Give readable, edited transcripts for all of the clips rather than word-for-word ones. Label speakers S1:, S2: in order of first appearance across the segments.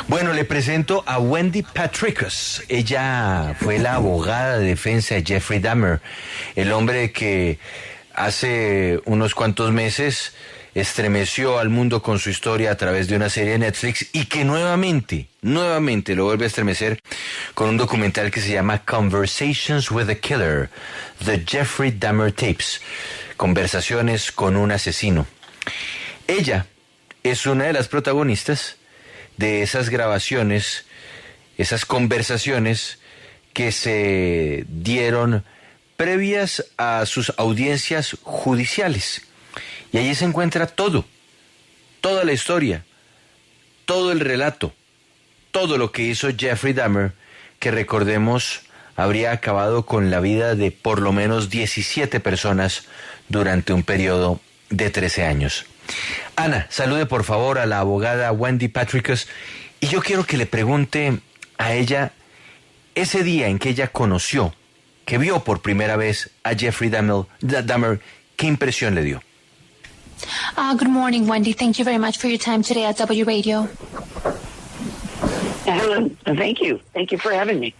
S1: Bueno, le presento a Wendy Patricus. Ella fue la abogada de defensa de Jeffrey Dahmer, el hombre que hace unos cuantos meses estremeció al mundo con su historia a través de una serie de Netflix y que nuevamente lo vuelve a estremecer con un documental que se llama Conversations with a Killer, The Jeffrey Dahmer Tapes, conversaciones con un asesino. Ella es una de las protagonistas de esas grabaciones, esas conversaciones que se dieron previas a sus audiencias judiciales. Y allí se encuentra todo, toda la historia, todo el relato, todo lo que hizo Jeffrey Dahmer, que recordemos habría acabado con la vida de por lo menos 17 personas durante un periodo de 13 años. Ana, salude por favor a la abogada Wendy Patricus y yo quiero que le pregunte a ella ese día en que ella conoció, que vio por primera vez a Jeffrey Dahmer, ¿qué impresión le dio?
S2: Good morning, Wendy. Thank you very much for your time today at W Radio.
S3: Hello. Thank you. Thank you for having me.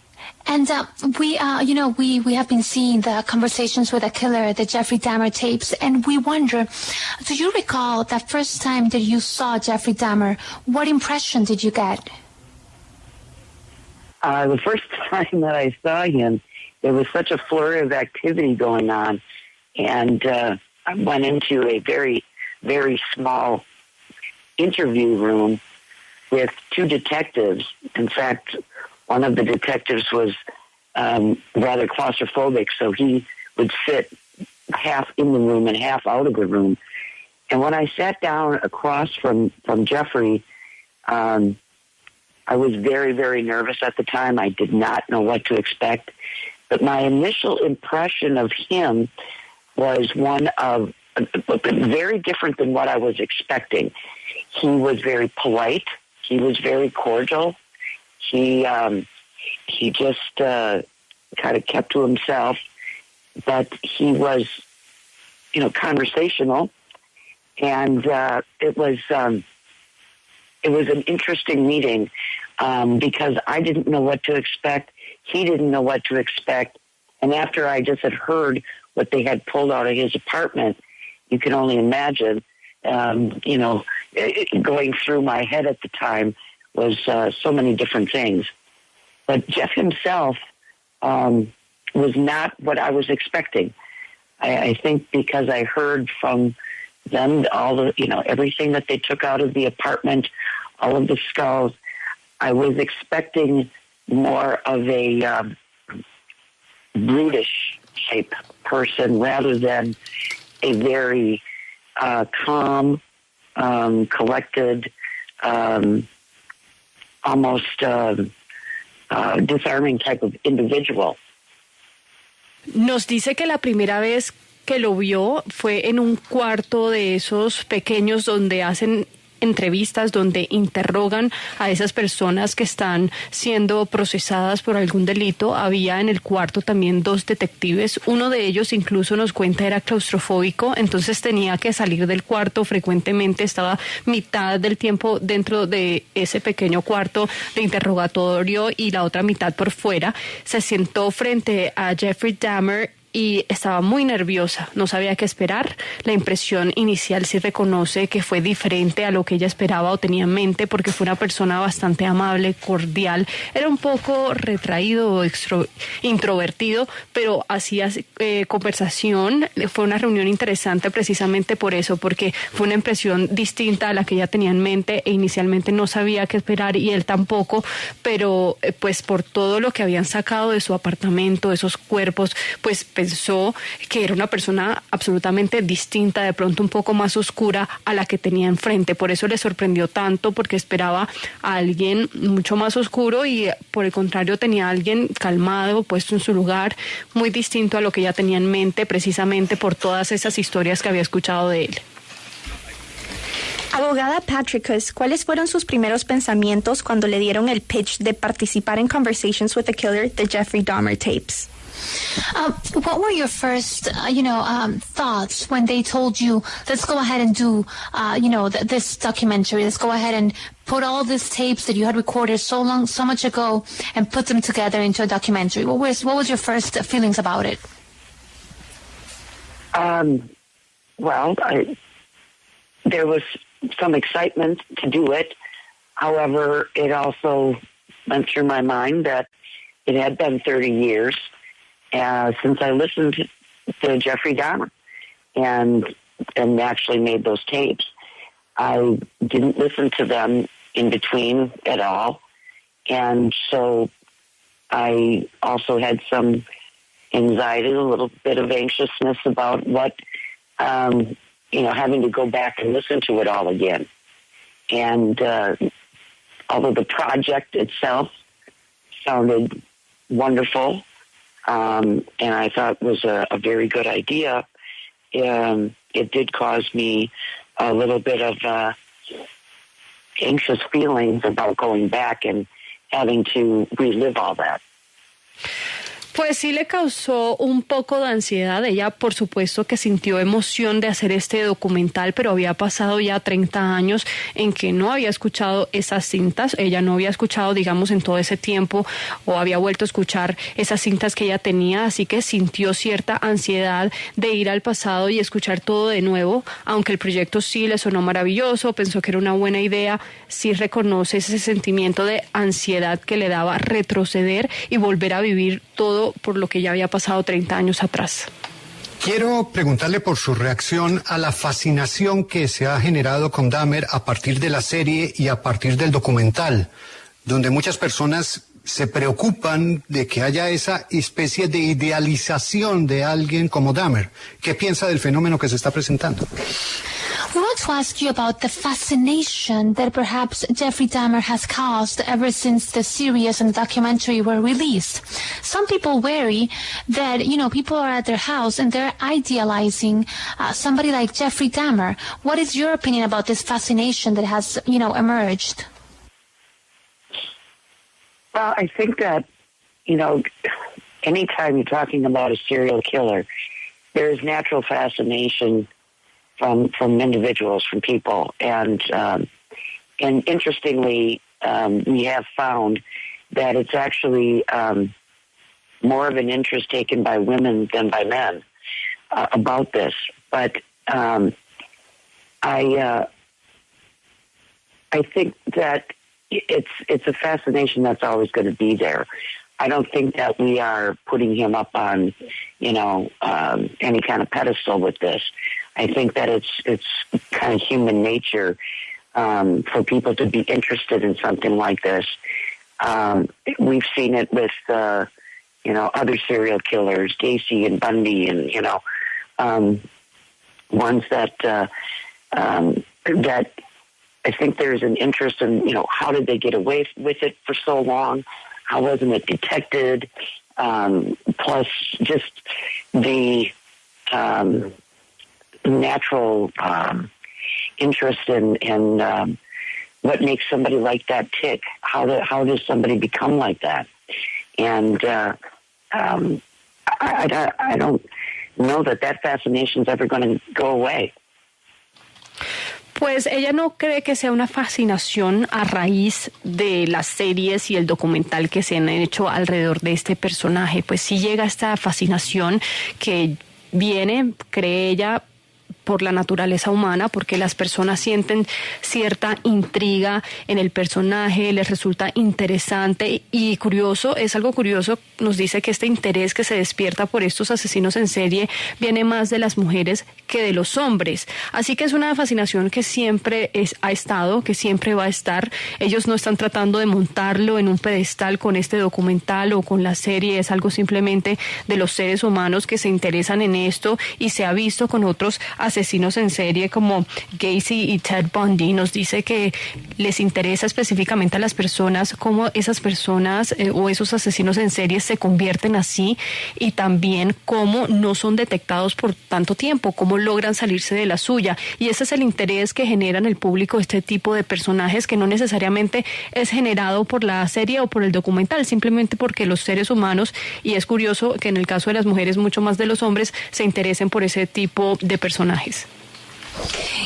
S2: And we have been seeing the Conversations with a Killer, the Jeffrey Dahmer tapes, and we wonder, do you recall that first time that you saw Jeffrey Dahmer? What impression did you get?
S3: The first time that I saw him, there was such a flurry of activity going on, and I went into a very, very small interview room with two detectives. In fact, one of the detectives was rather claustrophobic, so he would sit half in the room and half out of the room. And when I sat down across from Jeffrey, I was very, very nervous at the time. I did not know what to expect. But my initial impression of him was one of very different than what I was expecting. He was very polite. He was very cordial. He just kind of kept to himself, but he was, conversational, and it was an interesting meeting because I didn't know what to expect. He didn't know what to expect, and after I just had heard what they had pulled out of his apartment, you can only imagine, going through my head at the time was so many different things. But Jeff himself was not what I was expecting. I think because I heard from them all the, everything that they took out of the apartment, all of the skulls, I was expecting more of a brutish type person rather than a very calm, collected, almost disarming type of individual.
S4: Nos dice que la primera vez que lo vio fue en un cuarto de esos pequeños donde hacen entrevistas, donde interrogan a esas personas que están siendo procesadas por algún delito. Había en el cuarto también dos detectives, uno de ellos incluso nos cuenta era claustrofóbico, entonces tenía que salir del cuarto frecuentemente, estaba mitad del tiempo dentro de ese pequeño cuarto de interrogatorio y la otra mitad por fuera. Se sentó frente a Jeffrey Dahmer y estaba muy nerviosa, no sabía qué esperar. La impresión inicial sí reconoce que fue diferente a lo que ella esperaba o tenía en mente, porque fue una persona bastante amable, cordial, era un poco retraído o introvertido, pero hacía conversación. Fue una reunión interesante precisamente por eso, porque fue una impresión distinta a la que ella tenía en mente e inicialmente no sabía qué esperar y él tampoco, pero pues por todo lo que habían sacado de su apartamento, esos cuerpos, pues pensó que era una persona absolutamente distinta, de pronto un poco más oscura a la que tenía enfrente. Por eso le sorprendió tanto, porque esperaba a alguien mucho más oscuro y por el contrario tenía a alguien calmado, puesto en su lugar, muy distinto a lo que ella tenía en mente, precisamente por todas esas historias que había escuchado de él.
S5: Abogada Patricus, ¿cuáles fueron sus primeros pensamientos cuando le dieron el pitch de participar en Conversations with a Killer, the Jeffrey Dahmer tapes?
S2: What were your first, thoughts when they told you, let's go ahead and do, this documentary. Let's go ahead and put all these tapes that you had recorded so much ago and put them together into a documentary. What was your first feelings about it?
S3: There was some excitement to do it. However, it also went through my mind that it had been 30 years since I listened to Jeffrey Dahmer and actually made those tapes. I didn't listen to them in between at all. And so I also had some anxiety, a little bit of anxiousness about what, having to go back and listen to it all again. And although the project itself sounded wonderful, and I thought was a very good idea, it did cause me a little bit of anxious feelings about going back and having to relive all that.
S4: Pues sí le causó un poco de ansiedad. Ella, por supuesto, que sintió emoción de hacer este documental, pero había pasado ya 30 años en que no había escuchado esas cintas. Ella no había escuchado, digamos, en todo ese tiempo, o había vuelto a escuchar esas cintas que ella tenía, así que sintió cierta ansiedad de ir al pasado y escuchar todo de nuevo. Aunque el proyecto sí le sonó maravilloso, pensó que era una buena idea, sí reconoce ese sentimiento de ansiedad que le daba retroceder y volver a vivir todo por lo que ya había pasado 30 años atrás.
S6: Quiero preguntarle por su reacción a la fascinación que se ha generado con Dahmer a partir de la serie y a partir del documental, donde muchas personas se preocupan de que haya esa especie de idealización de alguien como Dahmer. ¿Qué piensa del fenómeno que se está presentando?
S2: We want to ask you about the fascination that perhaps Jeffrey Dahmer has caused ever since the series and documentary were released. Some people worry that, people are at their house and they're idealizing somebody like Jeffrey Dahmer. What is your opinion about this fascination that has, emerged?
S3: Well, I think that, anytime you're talking about a serial killer, there is natural fascination from individuals, from people, and interestingly, we have found that it's actually more of an interest taken by women than by men about this. But I think that it's a fascination that's always going to be there. I don't think that we are putting him up on, any kind of pedestal with this. I think that it's kind of human nature for people to be interested in something like this. We've seen it with, other serial killers, Gacy and Bundy, and ones that that I think there's an interest in, how did they get away with it for so long? How wasn't it detected? Plus, just the natural interest in what makes somebody like that tick. How does somebody become like that? And I don't know that fascination is ever going to go away.
S4: Pues ella no cree que sea una fascinación a raíz de las series y el documental que se han hecho alrededor de este personaje. Pues sí llega esta fascinación que viene, cree ella, por la naturaleza humana, porque las personas sienten cierta intriga en el personaje, les resulta interesante y curioso, es algo curioso, nos dice que este interés que se despierta por estos asesinos en serie viene más de las mujeres que de los hombres, así que es una fascinación que siempre ha estado, que siempre va a estar. Ellos no están tratando de montarlo en un pedestal con este documental o con la serie, es algo simplemente de los seres humanos que se interesan en esto y se ha visto con otros asesinos asesinos en serie como Gacy y Ted Bundy. Nos dice que les interesa específicamente a las personas cómo esas personas o esos asesinos en serie se convierten así, y también cómo no son detectados por tanto tiempo, cómo logran salirse de la suya. Y ese es el interés que generan el público este tipo de personajes, que no necesariamente es generado por la serie o por el documental, simplemente porque los seres humanos, y es curioso que en el caso de las mujeres mucho más de los hombres, se interesen por ese tipo de personajes.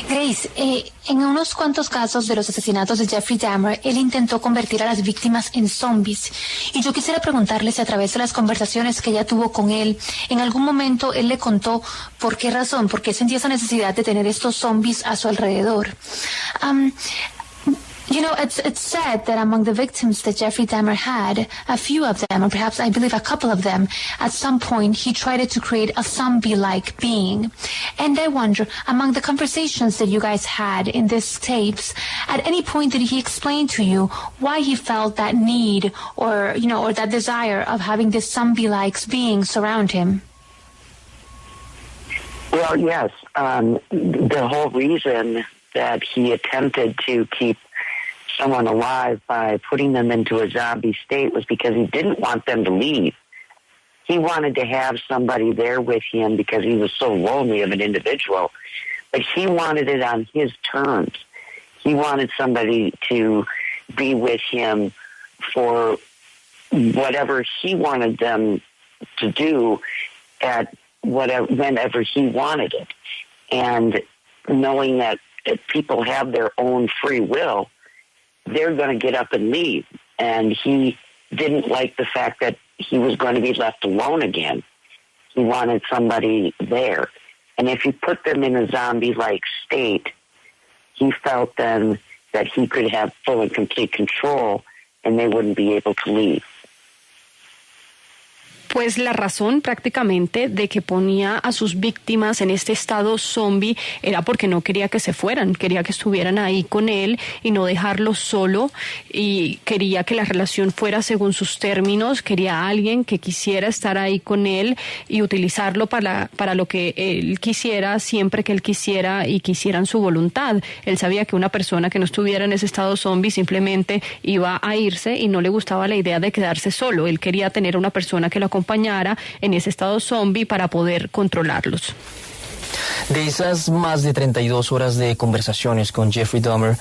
S2: Grace, en unos cuantos casos de los asesinatos de Jeffrey Dahmer, él intentó convertir a las víctimas en zombies. Y yo quisiera preguntarle si a través de las conversaciones que ella tuvo con él, en algún momento él le contó por qué razón, por qué sentía esa necesidad de tener estos zombies a su alrededor. You know, it's said that among the victims that Jeffrey Dahmer had, a few of them, or perhaps I believe a couple of them, at some point he tried to create a zombie-like being. And I wonder, among the conversations that you guys had in these tapes, at any point did he explain to you why he felt that need or, you know, or that desire of having this zombie-like being surround him?
S3: Well, yes. The whole reason that he attempted to keep someone alive by putting them into a zombie state was because he didn't want them to leave. He wanted to have somebody there with him because he was so lonely of an individual, but he wanted it on his terms. He wanted somebody to be with him for whatever he wanted them to do at whenever he wanted it. And knowing that if people have their own free will, they're going to get up and leave. And he didn't like the fact that he was going to be left alone again. He wanted somebody there. And if you put them in a zombie-like state, he felt then that he could have full and complete control and they wouldn't be able to leave.
S4: Pues la razón prácticamente de que ponía a sus víctimas en este estado zombie era porque no quería que se fueran, quería que estuvieran ahí con él y no dejarlo solo, y quería que la relación fuera según sus términos, quería a alguien que quisiera estar ahí con él y utilizarlo para lo que él quisiera, siempre que él quisiera y quisieran su voluntad. Él sabía que una persona que no estuviera en ese estado zombie simplemente iba a irse y no le gustaba la idea de quedarse solo. Él quería tener una persona que lo acompañara en ese estado zombie para poder controlarlos.
S7: De esas más de 32 horas de conversaciones con Jeffrey Dahmer,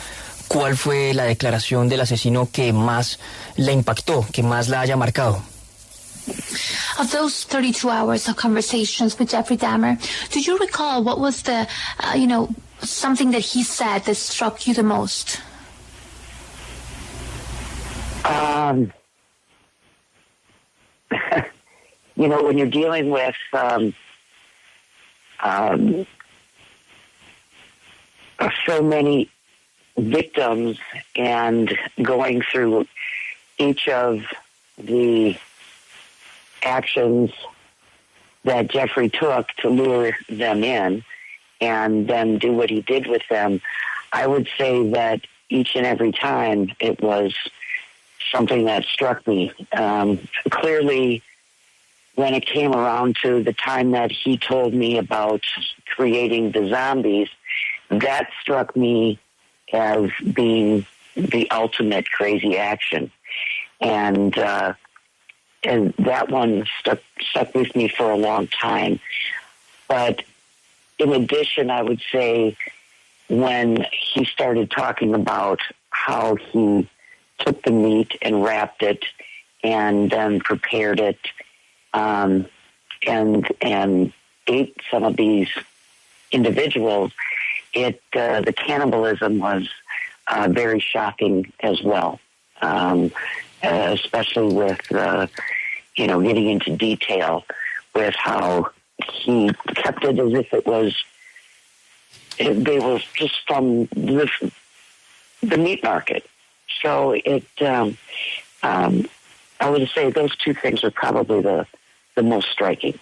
S7: ¿cuál fue la declaración del asesino que más la impactó, que más la haya marcado?
S2: Of those 32 hours of conversations with Jeffrey Dahmer, do you recall what was the, something that he said that struck you the most?
S3: When you're dealing with so many victims and going through each of the actions that Jeffrey took to lure them in and then do what he did with them, I would say that each and every time it was something that struck me. Clearly, when it came around to the time that he told me about creating the zombies, that struck me as being the ultimate crazy action. And that one stuck with me for a long time. But in addition, I would say when he started talking about how he took the meat and wrapped it and then prepared it, and ate some of these individuals, the cannibalism was very shocking as well, especially with getting into detail with how he kept it as if they were just from the meat market. So I would say those two things are probably the most striking.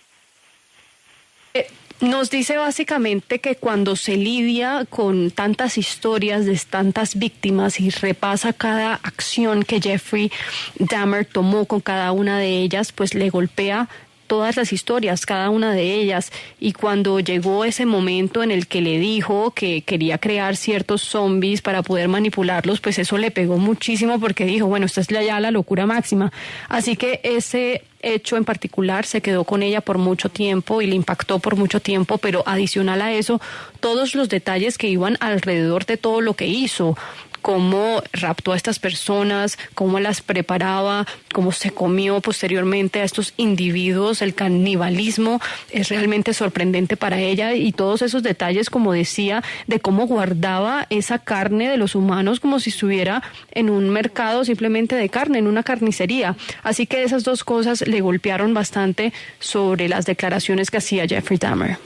S4: Nos dice básicamente que cuando se lidia con tantas historias de tantas víctimas y repasa cada acción que Jeffrey Dahmer tomó con cada una de ellas, pues le golpea todas las historias, cada una de ellas, y cuando llegó ese momento en el que le dijo que quería crear ciertos zombies para poder manipularlos, pues eso le pegó muchísimo porque dijo, bueno, esta es ya la locura máxima. Así que ese hecho en particular se quedó con ella por mucho tiempo y le impactó por mucho tiempo, pero adicional a eso, todos los detalles que iban alrededor de todo lo que hizo, cómo raptó a estas personas, cómo las preparaba, cómo se comió posteriormente a estos individuos, el canibalismo es realmente sorprendente para ella, y todos esos detalles, como decía, de cómo guardaba esa carne de los humanos como si estuviera en un mercado simplemente de carne, en una carnicería. Así que esas dos cosas le golpearon bastante sobre las declaraciones que hacía Jeffrey Dahmer.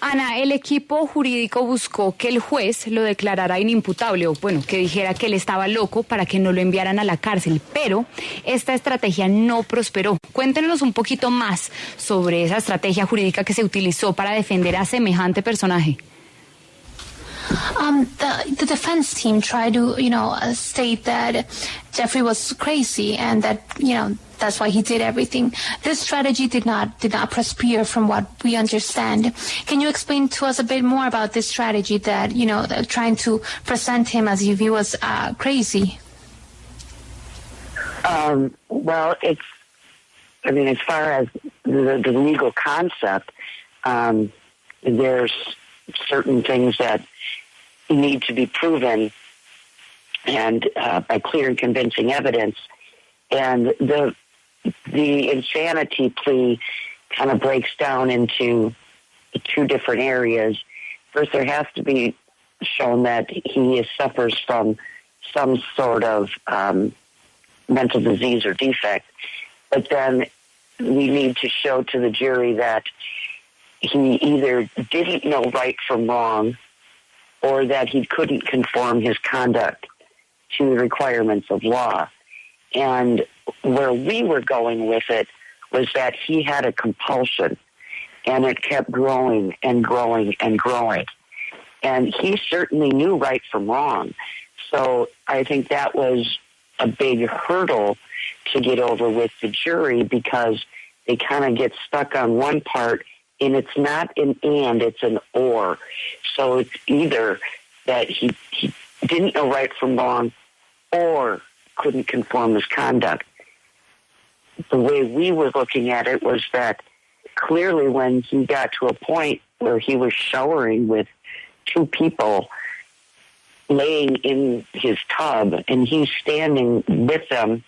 S8: Ana, el equipo jurídico buscó que el juez lo declarara inimputable, o bueno, que dijera que él estaba loco para que no lo enviaran a la cárcel, pero esta estrategia no prosperó. Cuéntenos un poquito más sobre esa estrategia jurídica que se utilizó para defender a semejante personaje.
S2: The defense team tried to, state that Jeffrey was crazy and that, that's why he did everything. This strategy did not prosper from what we understand. Can you explain to us a bit more about this strategy that, trying to present him as if he was crazy?
S3: Well, as far as the legal concept, there's certain things that need to be proven and by clear and convincing evidence. And the insanity plea kind of breaks down into two different areas. First, there has to be shown that he suffers from some sort of mental disease or defect. But then we need to show to the jury that he either didn't know right from wrong or that he couldn't conform his conduct to the requirements of law. And where we were going with it was that he had a compulsion, and it kept growing and growing and growing. And he certainly knew right from wrong. So I think that was a big hurdle to get over with the jury, because they kind of get stuck on one part, and it's not an and, it's an or. So it's either that he didn't know right from wrong or couldn't conform his conduct. The way we were looking at it was that clearly when he got to a point where he was showering with two people laying in his tub and he's standing with them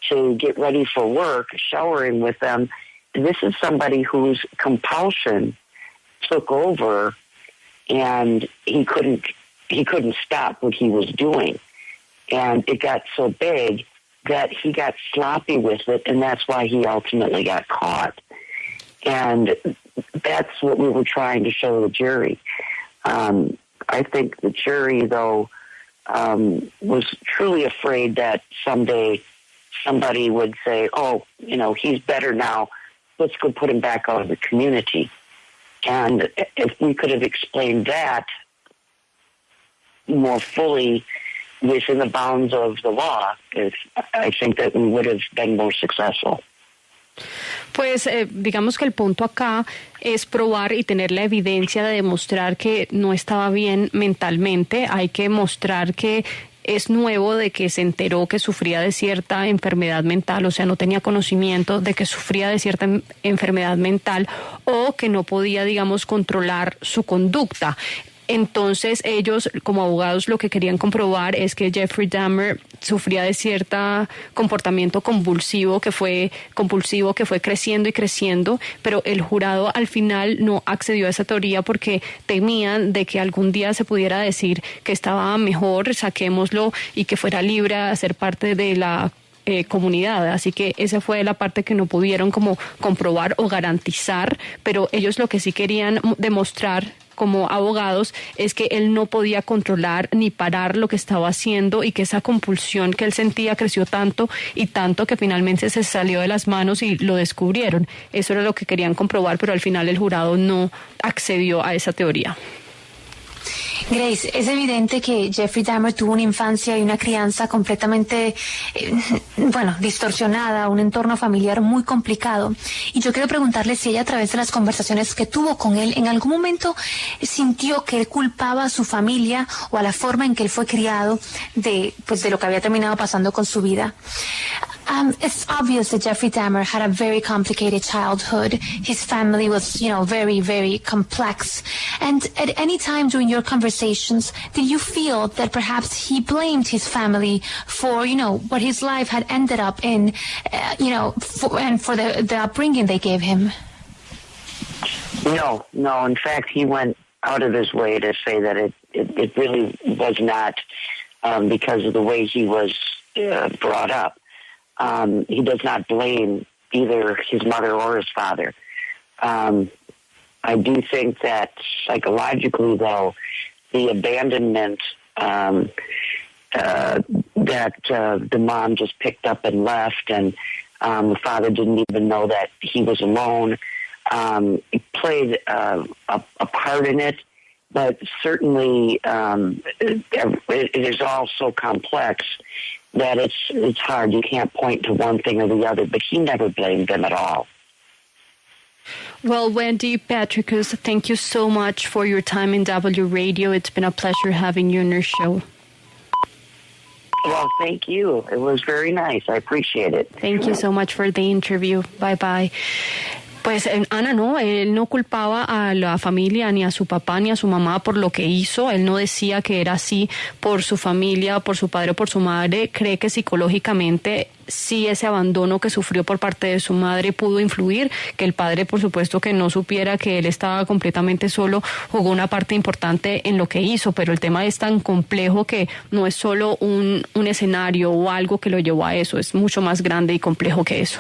S3: to get ready for work, showering with them, this is somebody whose compulsion took over and he couldn't stop what he was doing. And it got so big that he got sloppy with it, and that's why he ultimately got caught. And that's what we were trying to show the jury. I think the jury, though, was truly afraid that someday somebody would say, oh, he's better now. Let's go put him back out of the community. And if we could have explained that more fully within the bounds of the law, I think that we would have been more successful.
S4: Pues digamos que el punto acá es probar y tener la evidencia de demostrar que no estaba bien mentalmente. Hay que mostrar que es nuevo, de que se enteró que sufría de cierta enfermedad mental, o sea, no tenía conocimiento de que sufría de cierta enfermedad mental, o que no podía, digamos, controlar su conducta. Entonces ellos, como abogados, lo que querían comprobar es que Jeffrey Dahmer sufría de cierto comportamiento compulsivo que fue creciendo y creciendo, pero el jurado al final no accedió a esa teoría porque temían de que algún día se pudiera decir que estaba mejor, saquémoslo, y que fuera libre a ser parte de la comunidad. Así que esa fue la parte que no pudieron como comprobar o garantizar, pero ellos lo que sí querían demostrar como abogados es que él no podía controlar ni parar lo que estaba haciendo, y que esa compulsión que él sentía creció tanto y tanto que finalmente se salió de las manos y lo descubrieron. Eso era lo que querían comprobar, pero al final el jurado no accedió a esa teoría.
S2: Grace, es evidente que Jeffrey Dahmer tuvo una infancia y una crianza completamente, distorsionada, un entorno familiar muy complicado. Y yo quiero preguntarle si ella, a través de las conversaciones que tuvo con él, en algún momento sintió que él culpaba a su familia o a la forma en que él fue criado de lo que había terminado pasando con su vida. It's obvious that Jeffrey Dahmer had a very complicated childhood. His family was, very, very complex. And at any time during your conversations, did you feel that perhaps he blamed his family for, what his life had ended up in, for the upbringing they gave him?
S3: No. In fact, he went out of his way to say that it really was not because of the way he was brought up. He does not blame either his mother or his father. I do think that psychologically, though, the abandonment that the mom just picked up and left, and the father didn't even know that he was alone, it played a part in it. But certainly, it is all so complex that it's hard. You can't point to one thing or the other, but he never blamed them at all.
S4: Well, Wendy Patricus, thank you so much for your time in W Radio. It's been a pleasure having you on your show.
S3: Well, thank you. It was very nice. I appreciate it.
S4: Thank you so much for the interview. Bye-bye. Pues Ana, no, él no culpaba a la familia, ni a su papá, ni a su mamá por lo que hizo. Él no decía que era así por su familia, por su padre o por su madre. Cree que psicológicamente sí ese abandono que sufrió por parte de su madre pudo influir, que el padre, por supuesto, que no supiera que él estaba completamente solo, jugó una parte importante en lo que hizo, pero el tema es tan complejo que no es solo un escenario o algo que lo llevó a eso, es mucho más grande y complejo que eso.